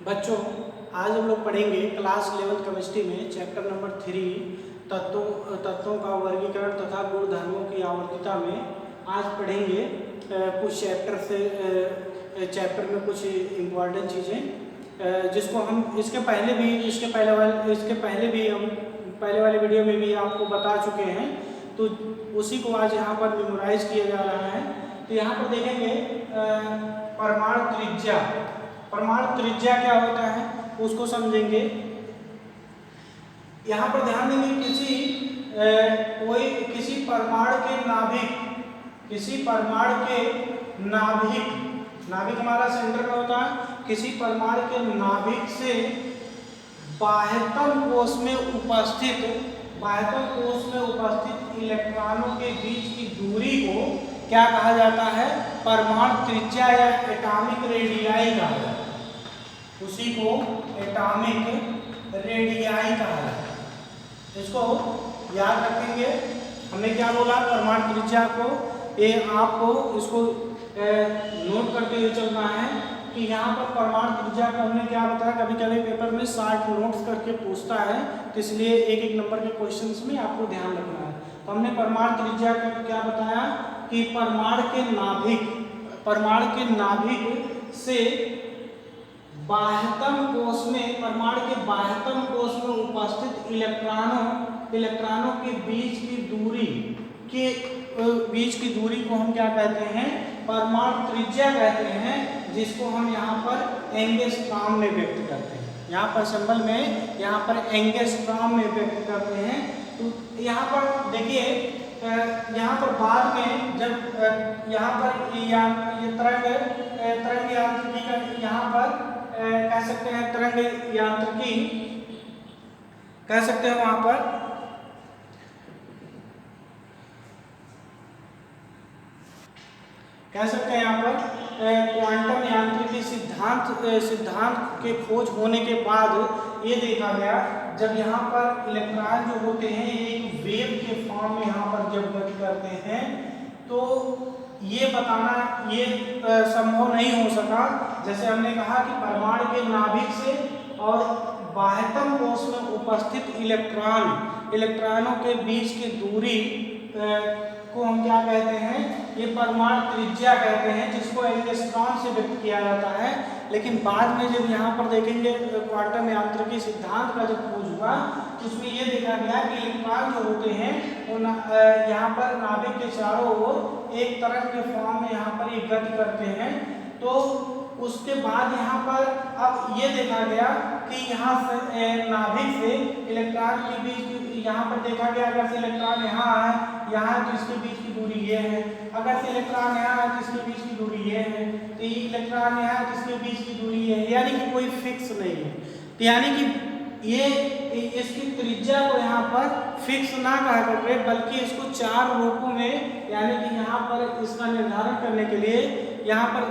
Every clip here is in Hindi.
बच्चों, आज हम लोग पढ़ेंगे क्लास 11 केमिस्ट्री में चैप्टर नंबर 3 तत्वों का वर्गीकरण तथा गुणधर्मों की आवर्तीता में। आज पढ़ेंगे कुछ चैप्टर में कुछ इम्पॉर्टेंट चीज़ें जिसको हम इसके पहले भी हम पहले वाले वीडियो में भी आपको बता चुके हैं, तो उसी को आज यहाँ पर मेमोराइज किया जा रहा है। तो यहाँ पर देखेंगे परमाणु त्रिज्या। परमाणु त्रिज्या क्या होता है उसको समझेंगे। यहाँ पर ध्यान देंगे किसी परमाणु के नाभिक हमारा सेंटर में होता है। किसी परमाणु के नाभिक से बाह्यतम कोश में उपस्थित इलेक्ट्रॉनों के बीच की दूरी को क्या कहा जाता है? परमाणु त्रिज्या या एटॉमिक रेडियाई कहा जाता है। उसी को एटॉमिक रेडियाई कहा जाता है। इसको याद रखेंगे। हमने क्या बोला? परमाणु त्रिज्या को आपको इसको नोट करते हुए चलना है कि यहाँ पर परमाणु त्रिज्या को हमने क्या बताया। कभी कभी पेपर में 60 नोट्स करके पूछता है, तो इसलिए एक नंबर के क्वेश्चंस में आपको ध्यान रखना है। तो हमने परमाणु त्रिज्या को क्या बताया कि परमाणु के नाभिक से बाह्यतम कोश में उपस्थित इलेक्ट्रॉनों के बीच की दूरी को हम क्या कहते हैं? परमाणु त्रिज्या कहते हैं, जिसको हम यहाँ पर एंगस्ट्रॉम में व्यक्त करते हैं। यहाँ पर सिंबल में यहाँ पर एंगस्ट्रॉम में व्यक्त करते हैं। तो यहाँ पर देखिए, यहाँ पर बाद में जब यहाँ पर ये तरंग यांत्रिकी का यहाँ पर कह सकते हैं, तरंग यांत्रिकी कह सकते हैं, वहाँ पर कह सकते हैं यहाँ पर क्वांटम यांत्रिकी सिद्धांत के खोज होने के बाद ये देखा गया, जब यहाँ पर इलेक्ट्रॉन जो होते हैं एक वेव के फॉर्म में यहाँ पर जब गति करते हैं, तो ये बताना संभव नहीं हो सका। जैसे हमने कहा कि परमाणु के नाभिक से और बाह्यतम कोश में उपस्थित इलेक्ट्रॉनों के बीच की दूरी को हम क्या कहते हैं? ये परमाणु त्रिज्या कहते हैं, जिसको एंगस्ट्रॉम से व्यक्त किया जाता है। लेकिन बाद में जब यहाँ पर देखेंगे क्वांटम यांत्रिकी सिद्धांत का जब खोज हुआ, तो उसमें ये देखा गया कि इलेक्ट्रॉन जो होते हैं वो यहाँ पर नाभिक के चारों ओर एक तरंग के फॉर्म में यहाँ पर ये गति करते हैं। तो उसके बाद यहाँ पर अब ये देखा गया कि यहाँ से नाभिक से इलेक्ट्रॉन के बीच यहाँ पर देखा गया, अगर से इलेक्ट्रॉन यहाँ है, यहाँ तो इसके बीच की दूरी ये है। अगर से इलेक्ट्रॉन यहाँ है तो इसके बीच की दूरी ये है। तो ये इलेक्ट्रॉन यहाँ है तो इसके बीच की दूरी ये है, यानी कि कोई फिक्स नहीं है। तो यानी कि ये इसकी त्रिज्या को यहाँ पर फिक्स ना कहा करके, बल्कि इसको 4 रूपों में, यानी कि यहाँ पर इसका निर्धारण करने के लिए यहाँ पर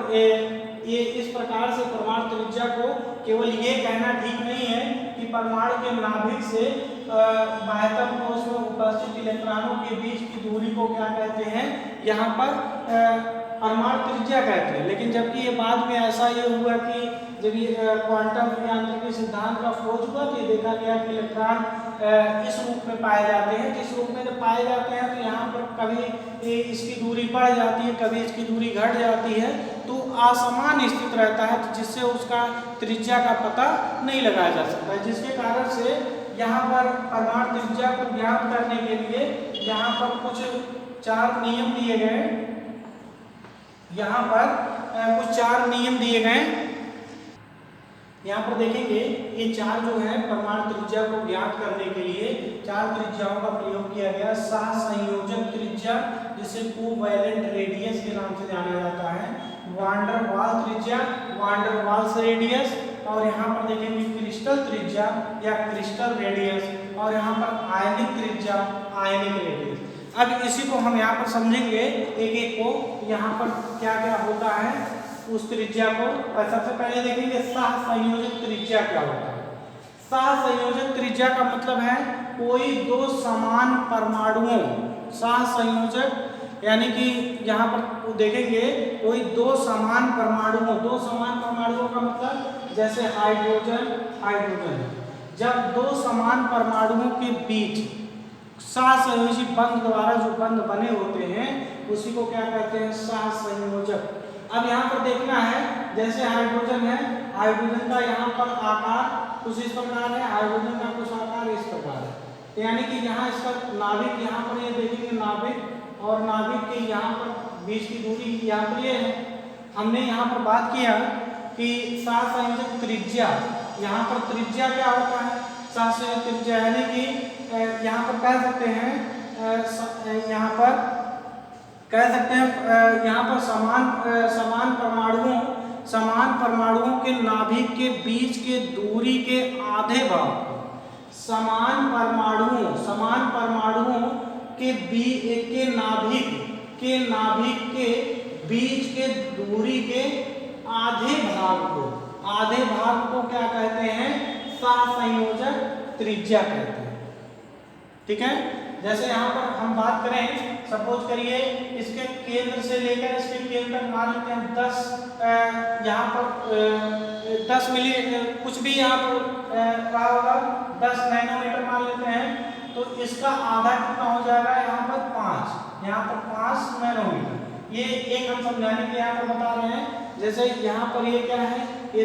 ये इस प्रकार से परमाणु त्रिज्या को केवल ये कहना ठीक नहीं है कि परमाणु के नाभिक से बाह्यतम कोश में उपस्थित इलेक्ट्रॉनों के बीच की दूरी को क्या कहते हैं? यहाँ पर परमाणु त्रिज्या कहते हैं। लेकिन जबकि ये बाद में ऐसा ये हुआ कि जब ये क्वांटम यांत्रिकी सिद्धांत का खोज हुआ, तो ये देखा गया कि इलेक्ट्रॉन इस रूप में पाए जाते हैं। इस रूप में जब पाए जाते हैं तो यहाँ पर कभी इसकी दूरी बढ़ जाती है, कभी इसकी दूरी घट जाती है, तो असमान स्थित रहता है, तो जिससे उसका त्रिज्या का पता नहीं लगाया जा सकता, जिसके कारण से यहाँ पर परमाणु त्रिज्या को ज्ञात करने के लिए यहाँ पर कुछ 4 नियम दिए गए। यहाँ पर कुछ 4 नियम दिए गए। यहाँ पर देखेंगे ये 4 जो है परमाणु त्रिज्या को ज्ञात करने के लिए 4 त्रिज्याओं का प्रयोग किया गया। सहसंयोजक त्रिज्या, जिसे कोवैलेंट रेडियस के नाम से जाना जाता है। वांडर वाल त्रिज्या, वांडर वाल्स रेडियस। और यहाँ पर देखेंगे क्रिस्टल त्रिज्या या क्रिस्टल रेडियस। और यहाँ पर आयनिक त्रिज्या, आयनिक रेडियस। अब इसी को हम यहाँ पर समझेंगे एक को, यहाँ पर क्या क्या होता है उस त्रिज्या को। और सबसे पहले देखेंगे सहसंयोजक त्रिज्या क्या होता है। सहसंयोजक त्रिज्या का मतलब है कोई 2 समान परमाणुओं, सहसंयोजक यानी कि यहाँ पर देखेंगे कोई 2 समान परमाणुओं का मतलब जैसे हाइड्रोजन हाइड्रोजन। जब दो समान परमाणुओं के बीच सहसंयोजी बंध द्वारा जो बंध बने होते हैं उसी को क्या कहते हैं, सहसंयोजक। अब यहाँ पर देखना है, जैसे हाइड्रोजन है, हाइड्रोजन का यहाँ पर आकार कुछ इस प्रकार है, हाइड्रोजन का कुछ आकार इस प्रकार है, यानी कि यहाँ इसका नाभिक यहाँ पर ये देखेंगे नाभिक और नाभिक के यहाँ पर बीच की दूरी यहाँ पर ये है। हमने यहाँ पर बात किया कि सहसंयोजक त्रिज्या, यहाँ पर त्रिज्या क्या होता है, सहसंयोजक त्रिज्या, यानी कि यहाँ पर कह सकते हैं, यहाँ पर कह सकते हैं, यहाँ पर समान परमाणुओं के नाभिक के बीच के दूरी के आधे भाग, समान परमाणुओं के नाभिक के बीच के दूरी के आधे भाग को क्या कहते हैं, सहसंयोजक त्रिज्या कहते हैं। ठीक है, जैसे यहाँ पर हम बात करें, सपोज करिए इसके केंद्र से लेकर इसके केंद्र तक मान लेते हैं 10, यहाँ पर 10 मिली कुछ भी यहाँ पर रहा होगा 10 नैनोमीटर मान लेते हैं, तो इसका आधा कितना हो जाएगा, यहाँ पर 5 नैनोमीटर। ये एक हम समझाने के यहाँ पर बता रहे हैं। जैसे यहाँ पर ये क्या है, ये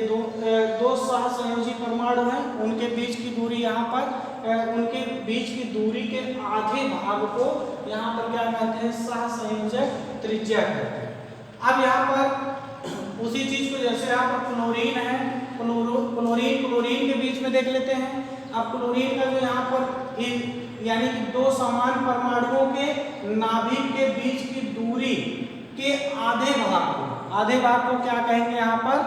दो सहसंयोजी परमाणु हैं, उनके बीच की दूरी यहाँ पर उनके बीच की दूरी के आधे भाग को यहाँ पर क्या कहते हैं, सहसंयोजक त्रिज्या कहते हैं। अब यहाँ पर उसी चीज को, जैसे यहाँ पर क्लोरीन है, क्लोरीन के बीच में देख लेते हैं। अब क्लोरीन का जो यहाँ पर यानी कि दो समान परमाणुओं के नाभिक के बीच की दूरी के आधे भाग को क्या कहेंगे, यहाँ पर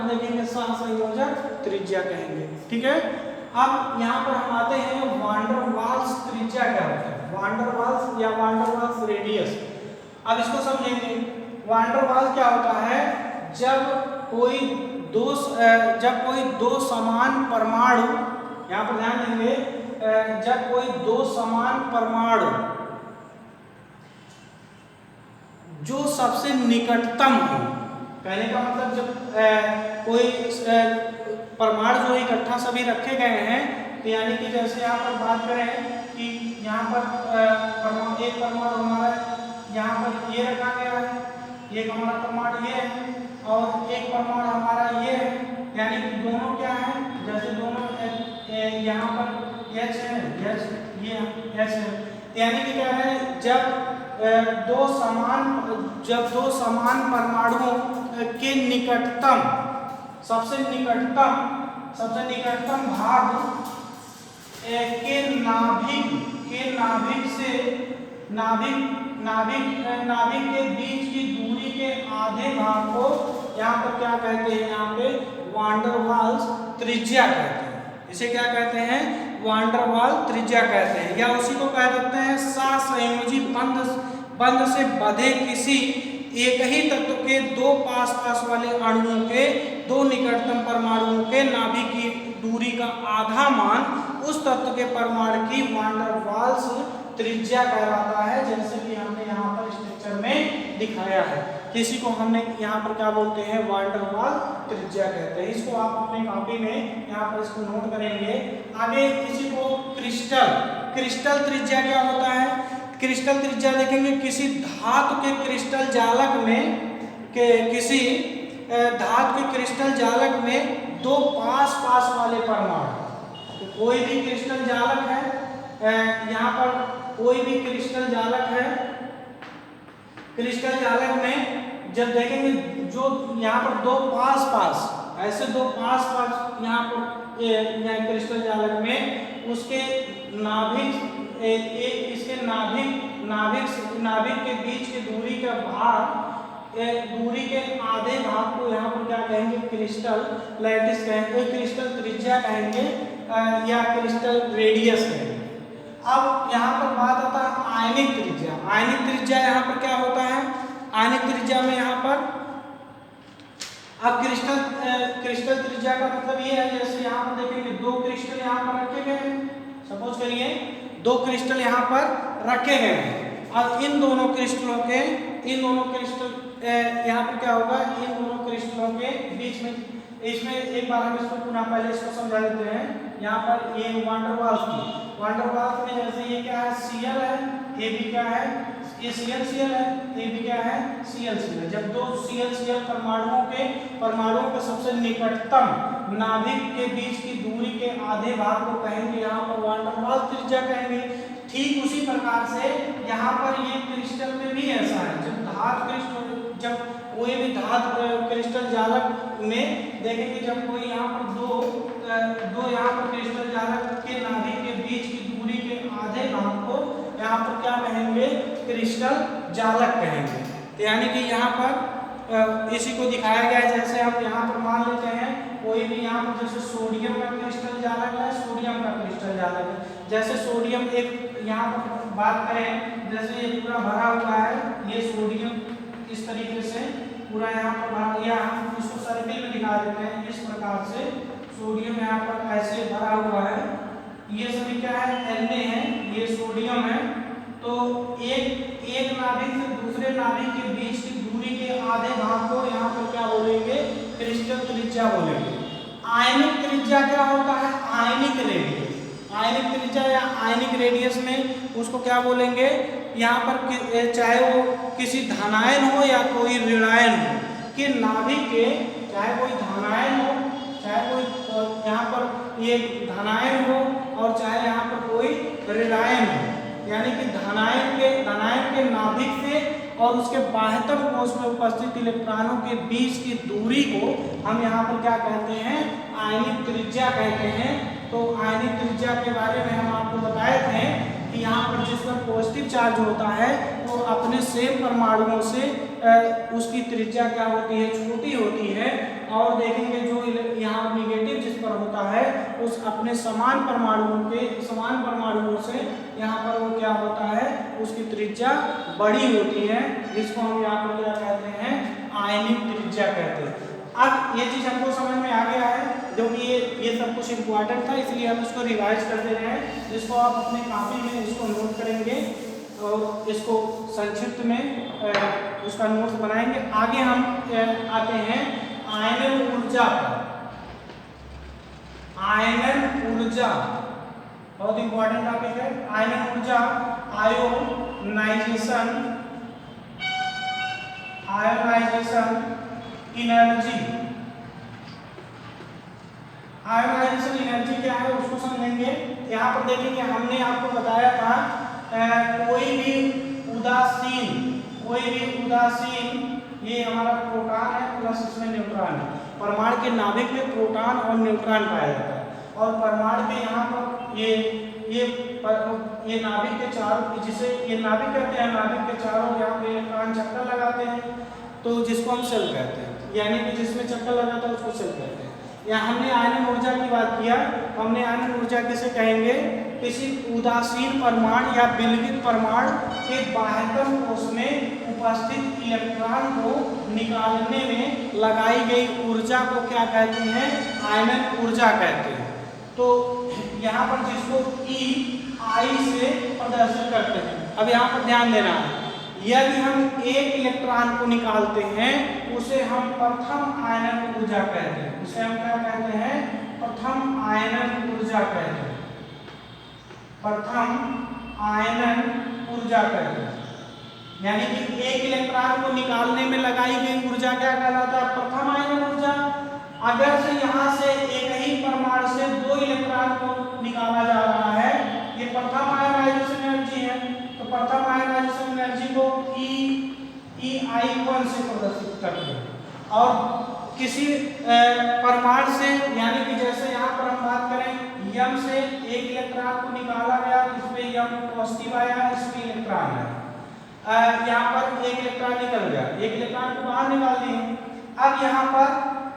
देखेंगे सहसंयोजक त्रिज्या कहेंगे। ठीक है, अब यहाँ पर हम आते हैं वान डेर वाल्स त्रिज्या क्या होता है, वान डेर वाल्स या वान डेर वाल्स रेडियस। अब इसको समझेंगे। वान डेर वाल्स क्या होता है, जब कोई दो समान परमाणु, यहाँ पर ध्यान देंगे, जब कोई दो समान परमाणु जो सबसे निकटतम हो, कहने का मतलब जब कोई परमाणु जो इकट्ठा सभी रखे गए हैं, तो यानी कि जैसे यहाँ पर बात करें कि यहाँ पर एक परमाणु हमारा यहाँ पर ये रखा गया है, एक हमारा परमाणु ये है और एक परमाणु हमारा ये है, यानी कि दोनों क्या है, जैसे दोनों यहाँ पर H है, ये H है, यानी कि क्या है, जब दो समान परमाणुओं के सबसे निकटतम भाग के नाभिक के बीच की दूरी के आधे भाग को यहाँ पर क्या कहते हैं, यहाँ पे वान डेर वाल्स त्रिज्या कहते हैं। इसे क्या कहते हैं, वान डेर वाल्स त्रिज्या कहते हैं, या उसी को कह सकते हैं सहसंयोजी बंध से बंधे किसी एक ही तत्व के दो पास वाले अणुओं के दो निकटतम परमाणुओं के नाभिक की दूरी का आधा मान उस तत्व के परमाणु की वान डेर वाल्स त्रिज्या कहलाता है, जैसे कि हमने यहाँ पर स्ट्रक्चर में दिखाया है। किसी को हमने यहाँ पर क्या बोलते हैं, वान डेर वाल्स त्रिज्या कहते हैं। इसको आप अपने कॉपी में यहाँ पर इसको नोट करेंगे। आगे इसी को क्रिस्टल त्रिज्या क्या होता है, क्रिस्टल त्रिज्या देखेंगे, किसी धातु के क्रिस्टल जालक में दो पास वाले परमाणु, तो कोई भी क्रिस्टल जालक है, यहाँ पर कोई भी क्रिस्टल जालक में जब देखेंगे जो यहाँ पर दो पास ऐसे दो पास यहाँ पर क्रिस्टल जालक में उसके नाभिक के बीच की दूरी का भाग, दूरी के आधे भाग को यहाँ पर क्या कहेंगे, क्रिस्टल लैटिस कहेंगे, क्रिस्टल त्रिज्या कहेंगे या क्रिस्टल रेडियस कहेंगे। अब यहाँ पर बात आता है आयनिक त्रिज्या। आयनिक त्रिज्या यहाँ पर क्या होता है, आयनिक त्रिज्या में यहाँ पर अब क्रिस्टल त्रिज्या का मतलब ये है, जैसे यहाँ पर देखेंगे दो क्रिस्टल यहाँ पर रखे गए हैं, सपोज करिए दो क्रिस्टल यहाँ पर रखे गए हैं। अब इन दोनों क्रिस्टल यहाँ पर क्या होगा, इन दोनों क्रिस्टलों के बीच में इसमें एक बार हम इसको पुनः पहले इसको समझा देते हैं। यहाँ पर ये वान डेर वाल्स की, वान डेर वाल्स में जैसे ये क्या है Cl है, ये भी क्या है, ये Cl Cl है, ये भी क्या है Cl Cl है। जब दो Cl Cl परमाणुओं के सबसे निकटतम नाभिक के बीच की दूरी के आधे भाग को कहेंगे यहाँ पर वान डेर वाल्स त्रिज्या कहेंगे। ठीक उसी प्रकार से यहाँ पर ये क्रिस्टल में भी ऐसा है। जब धातु क्रिस्टल, जब कोई भी धातु क्रिस्टल जालक में देखेंगे, जब कोई यहाँ पर दो यहाँ पर क्रिस्टल जालक के नाभिक के बीच की दूरी के आधे भाग को यहाँ पर क्या कहेंगे, क्रिस्टल जालक कहेंगे। तो यानी कि यहाँ पर इसी को दिखाया गया है। जैसे हम यहाँ पर मान लेते हैं कोई भी यहाँ पर जैसे सोडियम का क्रिस्टल जालक है, सोडियम का क्रिस्टल जालक है। जैसे सोडियम एक यहाँ पर बात करें, जैसे ये पूरा भरा हुआ है, ये सोडियम इस तरीके से पूरा यहाँ पर भरा, या हम इसको सर्किल में दिखा देते हैं। इस प्रकार से सोडियम यहाँ पर ऐसे भरा हुआ है। ये सभी क्या है, Na है, ये सोडियम है। तो एक नाभिक से दूसरे नाभिक के बीच की दूरी के आधे भाग को यहाँ पर क्या बोलेंगे, क्रिस्टल त्रिज्या बोलेंगे। आयनिक त्रिज्या क्या होता है, आयनिक रेडियस। आयनिक त्रिज्या या आयनिक रेडियस में उसको क्या बोलेंगे, यहाँ पर चाहे वो किसी धनायन हो या कोई ऋणायन हो कि नाभिक के, चाहे कोई धनायन हो, चाहे कोई यहाँ पर ये धनायन हो और चाहे यहाँ पर कोई ऋणायन हो, यानी कि धनायन के नाभिक से और उसके बाह्यतम कोश में उपस्थित इलेक्ट्रॉनों के बीच की दूरी को हम यहाँ पर क्या कहते हैं, आयनिक त्रिज्या कहते हैं। तो आयनिक त्रिज्या के बारे में हम आपको बताए थे कि यहाँ पर जिस पर पॉजिटिव चार्ज होता है वो अपने सेम परमाणुओं से उसकी त्रिज्या क्या होती है, छोटी होती है। और देखेंगे जो यहाँ निगेटिव जिस पर होता है उस अपने समान परमाणुओं से यहाँ पर वो क्या होता है, उसकी त्रिज्या बड़ी होती है, जिसको हम यहाँ पर क्या कहते हैं, आयनिक त्रिज्या कहते हैं। अब ये चीज हमको समझ में आ गया है, जो कि ये सब कुछ इम्पोर्टेंट था, इसलिए हम इसको रिवाइज कर दे रहे हैं। जिसको आप अपने कॉपी में इसको नोट करेंगे और इसको संक्षिप्त में उसका नोट्स बनाएंगे। आगे हम आते हैं आयनन ऊर्जा पर। आयनन ऊर्जा बहुत इंपॉर्टेंट टॉपिक है। आयनन ऊर्जा, आयोनाइजेशन एनर्जी। आयोनाइजेशन एनर्जी क्या है उसको समझेंगे। यहाँ पर देखेंगे हमने आपको बताया था कोई भी उदासीन ये हमारा प्रोटॉन है प्लस इसमें न्यूट्रॉन है। परमाणु के नाभिक में प्रोटॉन और न्यूट्रॉन पाया जाता है और परमाणु के यहाँ पर ये नाभिक के चारों, जिसे ये नाभिक कहते हैं, नाभिक के चारों यहाँ पे इलेक्ट्रॉन चक्कर लगाते हैं, तो जिसको हम शेल कहते हैं, यानी कि जिसमें चक्कर लगाता है उसको शेल कहते हैं। यहाँ हमने आयनन ऊर्जा की बात किया, हमने आयनन ऊर्जा किसे कहेंगे, किसी उदासीन परमाणु या विलगित परमाणु के बाह्यतम कोश में उपस्थित इलेक्ट्रॉन को निकालने में लगाई गई ऊर्जा को क्या कहते हैं, आयनन ऊर्जा कहते हैं। तो यहाँ पर जिसको EI से प्रदर्शित करते हैं। अब यहाँ पर ध्यान देना है, यदि हम एक इलेक्ट्रॉन को निकालते हैं उसे हम प्रथम आयनन ऊर्जा कहते हैं। उसे हम क्या कहते हैं, प्रथम आयनन ऊर्जा कहते हैं। प्रथम आयनन ऊर्जा कहते हैं, यानी कि एक इलेक्ट्रॉन को निकालने में लगाई गई ऊर्जा क्या कहलाता है, प्रथम आयनन ऊर्जा। अगर से यहाँ से एक ही परमाणु से दो इलेक्ट्रॉन को निकाला जा रहा है, ये प्रथम आयनाइजेशन एनर्जी है, तो प्रथम आयनाइजेशन एनर्जी को EI1 से प्रदर्शित करते हैं। और किसी परमाणु से, यानी कि जैसे यहाँ पर हम बात करें M से एक इलेक्ट्रॉन को निकाला गया, इसमें M पॉजिटिव आया, इसमें इलेक्ट्रॉन है, यहाँ पर एक इलेक्ट्रॉन निकल गया, एक इलेक्ट्रॉन को बाहर निकाल दिए। अब यहाँ पर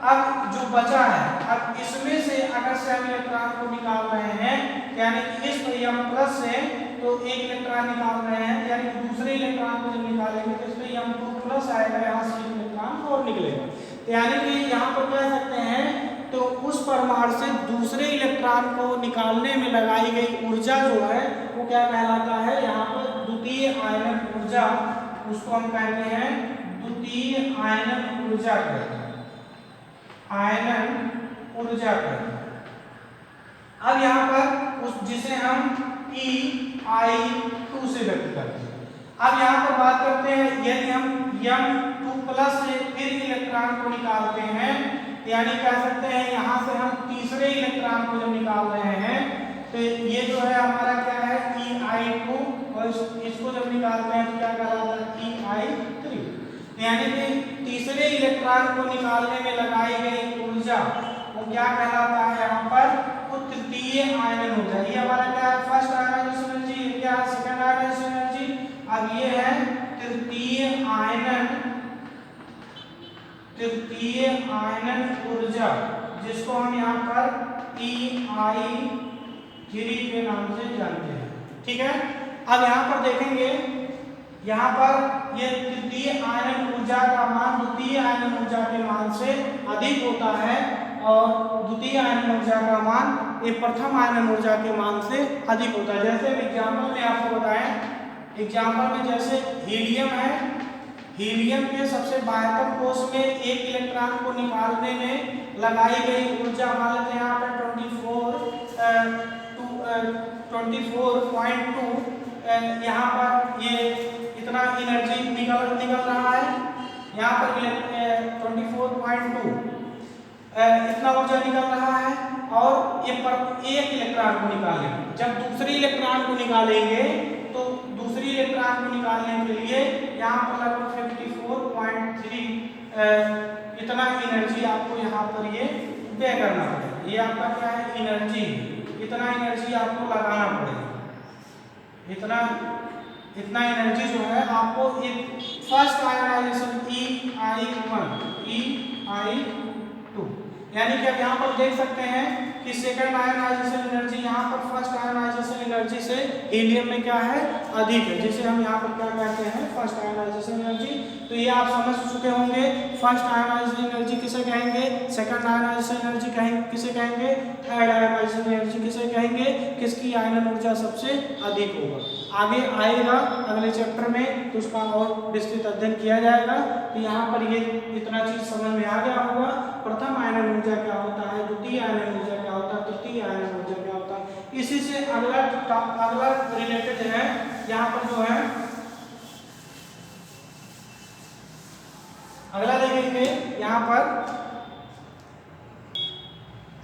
अब जो बचा है, अब इसमें से अगर से हम इलेक्ट्रॉन को निकाल रहे हैं, यानी कि इस M+ से तो एक इलेक्ट्रॉन निकाल रहे हैं, यानी कि दूसरे इलेक्ट्रॉन को जब निकालेंगे तो इसमें M2+ आएगा, यहाँ से एक इलेक्ट्रॉन और निकलेगा। तो यानी कि यहाँ पर कह सकते हैं तो उस परमाणु से दूसरे इलेक्ट्रॉन को निकालने में लगाई गई ऊर्जा जो है वो क्या कहलाता है, यहाँ पर द्वितीय आयनन ऊर्जा, उसको हम कहते हैं द्वितीय आयनन ऊर्जा कहते हैं। आयनन ऊर्जा कहते हैं। अब यहाँ पर उस जिसे हम ei2 से व्यक्त करते हैं। अब यहाँ पर बात करते हैं, यदि हम m2+ से फिर इलेक्ट्रॉन को निकालते हैं, यानी कह सकते हैं यहाँ से हम तीसरे इलेक्ट्रॉन को जब निकाल रहे हैं तो ये जो है हमारा क्या है ei2, और इसको जब निकालते हैं तो क्या कहलाता है ei3। यानी कि तीसरे इलेक्ट्रॉन को निकालने में लगाई गई ऊर्जा वो क्या कहलाता है यहाँ पर, वो तृतीय आयनन ऊर्जा। ये हमारा क्या है, फर्स्ट आयनाइजेशन एनर्जी, क्या है सेकंड आयनाइजेशन एनर्जी। अब ये है तृतीय आयनन ऊर्जा, जिसको हम यहाँ पर ei3 के नाम से जानते हैं। ठीक है, अब यहाँ पर देखेंगे, यहाँ पर ये तृतीय आयनन ऊर्जा का मान द्वितीय आयनन ऊर्जा के मान से अधिक होता है, और द्वितीय आयनन ऊर्जा का मान ये प्रथम आयनन ऊर्जा के मान से अधिक होता है। जैसे एग्जाम्पल में आपको बताएं, एग्जाम्पल में जैसे हीलियम है, हीलियम के सबसे बाह्यतम कोश में एक इलेक्ट्रॉन को निकालने में लगाई गई ऊर्जा मान लेते हैं यहाँ पर 24.2 यहाँ पर ये इतना एनर्जी निकल रहा है। यहाँ पर 24.2 इतना ऊर्जा निकल रहा है, और ये पर एक इलेक्ट्रॉन को निकालेंगे। जब दूसरी इलेक्ट्रॉन को निकालेंगे तो दूसरी इलेक्ट्रॉन को निकालने के लिए यहाँ पर लगभग 54.3 इतना एनर्जी आपको यहाँ पर ये व्यय करना पड़ेगा। ये आपका क्या है एनर्जी, इतना एनर्जी आपको लगाना पड़ेगा। इतना एनर्जी जो है आपको एक फर्स्ट आयनाइजेशन ei2, यानी कि आप यहाँ पर देख सकते हैं कि सेकंड आयनाइजेशन एनर्जी यहाँ पर फर्स्ट आयनाइजेशन एनर्जी से हीलियम में क्या है अधिक है, जिसे हम यहाँ पर क्या कहते हैं फर्स्ट आयनाइजेशन एनर्जी। तो ये आप समझ चुके होंगे, फर्स्ट आयनाइजेशन एनर्जी किसे कहेंगे, सेकंड आयनाइजेशन एनर्जी किसे कहेंगे, थर्ड आयनाइजेशन एनर्जी किसे कहेंगे, किसकी आयनन ऊर्जा सबसे अधिक होगा। आगे आएगा अगले चैप्टर में तो उसका और विस्तृत अध्ययन किया जाएगा। तो यहाँ पर ये इतना चीज समझ में आ गया होगा, प्रथम आयनन ऊर्जा क्या होता है, द्वितीय आयनन ऊर्जा क्या होता है, तृतीय आयनन ऊर्जा क्या होता है। इसी से अगला रिलेटेड है, यहाँ पर जो है अगला देखेंगे, यहाँ पर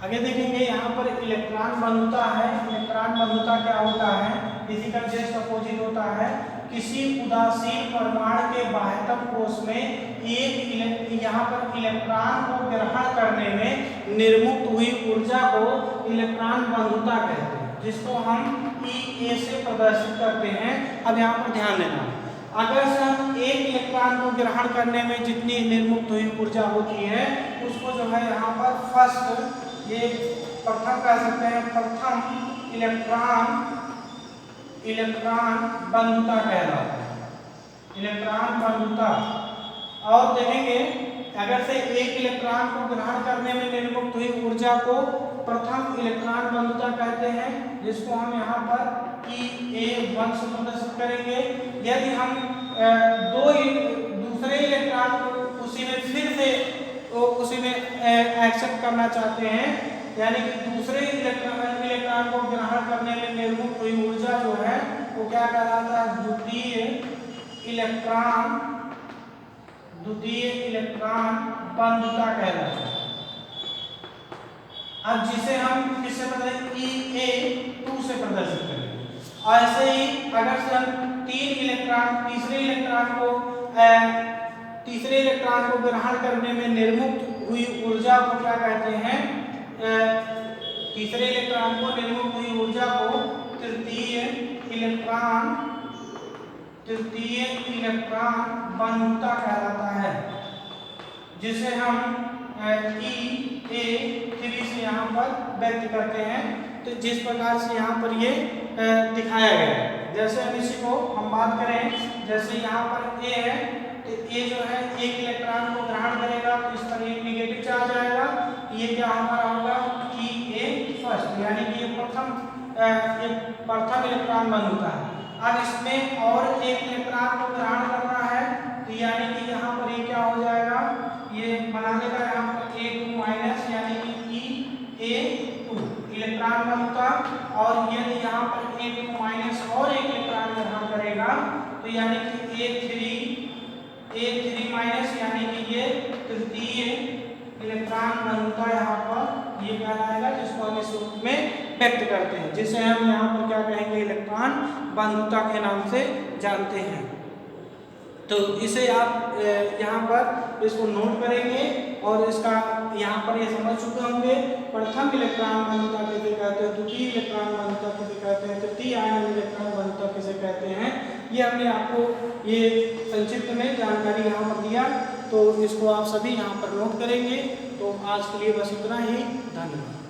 आगे देखेंगे, यहाँ पर इलेक्ट्रॉन बंधुता है। इलेक्ट्रॉन बंधुता क्या होता है, फिजिकल जस्ट अपोजिट होता है किसी उदासीन परमाणु के बाह्यतम कोश में एक यहाँ पर इलेक्ट्रॉन को ग्रहण करने में निर्मुक्त हुई ऊर्जा को इलेक्ट्रॉन बंधुता कहते हैं, जिसको हम Ea से प्रदर्शित करते हैं। अब यहाँ पर ध्यान देना, अगर से हम एक इलेक्ट्रॉन को ग्रहण करने में जितनी निर्मुक्त हुई ऊर्जा होती है उसको जो है यहाँ पर फर्स्ट, ये प्रथम कह सकते हैं, प्रथम इलेक्ट्रॉन बंधुता कहलाता है, इलेक्ट्रॉन बंधुता। और देखेंगे अगर से एक इलेक्ट्रॉन को ग्रहण करने में निर्मुक्त हुई ऊर्जा को प्रथम इलेक्ट्रॉन बंधुता कहते हैं, जिसको हम यहाँ पर Ea1 से प्रदर्शित करेंगे। यदि हम दूसरे इलेक्ट्रॉन को उसी में एक्सेप्ट करना चाहते हैं, यानी कि दूसरे इलेक्ट्रॉन को ग्रहण करने में निर्मुक्त हुई ऊर्जा जो है वो क्या कहलाता है, द्वितीय इलेक्ट्रॉन बंधुता कहलाता है। अब जिसे हम किससे प्रदर्शित Ea2 से प्रदर्शित करेंगे। और ऐसे ही अगर से हम तीसरे इलेक्ट्रॉन को ग्रहण करने में निर्मुक्त हुई ऊर्जा को क्या कहते हैं, तीसरे इलेक्ट्रॉन को निर्मुक्त हुई ऊर्जा को तृतीय इलेक्ट्रॉन बंधुता कहलाता है, जिसे हम Ea3 से यहाँ पर व्यक्त करते हैं। तो जिस प्रकार से यहाँ पर ये दिखाया गया है, जैसे हम इसी को हम बात करें, जैसे यहाँ पर A है तो A जो है एक इलेक्ट्रॉन को ग्रहण करेगा तो इस पर एक नेगेटिव चार्ज आएगा, ये क्या हमारा होगा Ea1, यानी कि ये प्रथम इलेक्ट्रॉन बंधुता है। अब इसमें और एक इलेक्ट्रॉन को ग्रहण करना है तो यानी कि यहाँ पर ये क्या हो जाएगा, ये बना लेगा यहाँ पर A2 माइनस यानी कि A2 इलेक्ट्रॉन बनता, और यदि यहाँ पर A2 माइनस और एक इलेक्ट्रॉन ग्रहण करेगा तो यानी कि A3 माइनस यानी कि ये तृतीय इलेक्ट्रॉन बनता यहाँ पर, ये कहलाएगा, जिसको हम इस रूप में व्यक्त करते हैं, जिसे हम यहाँ पर क्या कहेंगे, इलेक्ट्रॉन बंधुता के नाम से जानते हैं। तो इसे आप यहाँ पर इसको नोट करेंगे और इसका यहाँ पर ये समझ चुके होंगे प्रथम इलेक्ट्रॉन बंधुता किसे कहते हैं, द्वितीय इलेक्ट्रॉन बंधुता किसे कहते हैं, तृतीय आयन इलेक्ट्रॉन बंधुता किसे कहते हैं। ये हमने आपको ये संक्षिप्त में जानकारी यहाँ पर दिया, तो इसको आप सभी यहाँ पर नोट करेंगे। तो आज के लिए बस इतना ही, धन्यवाद।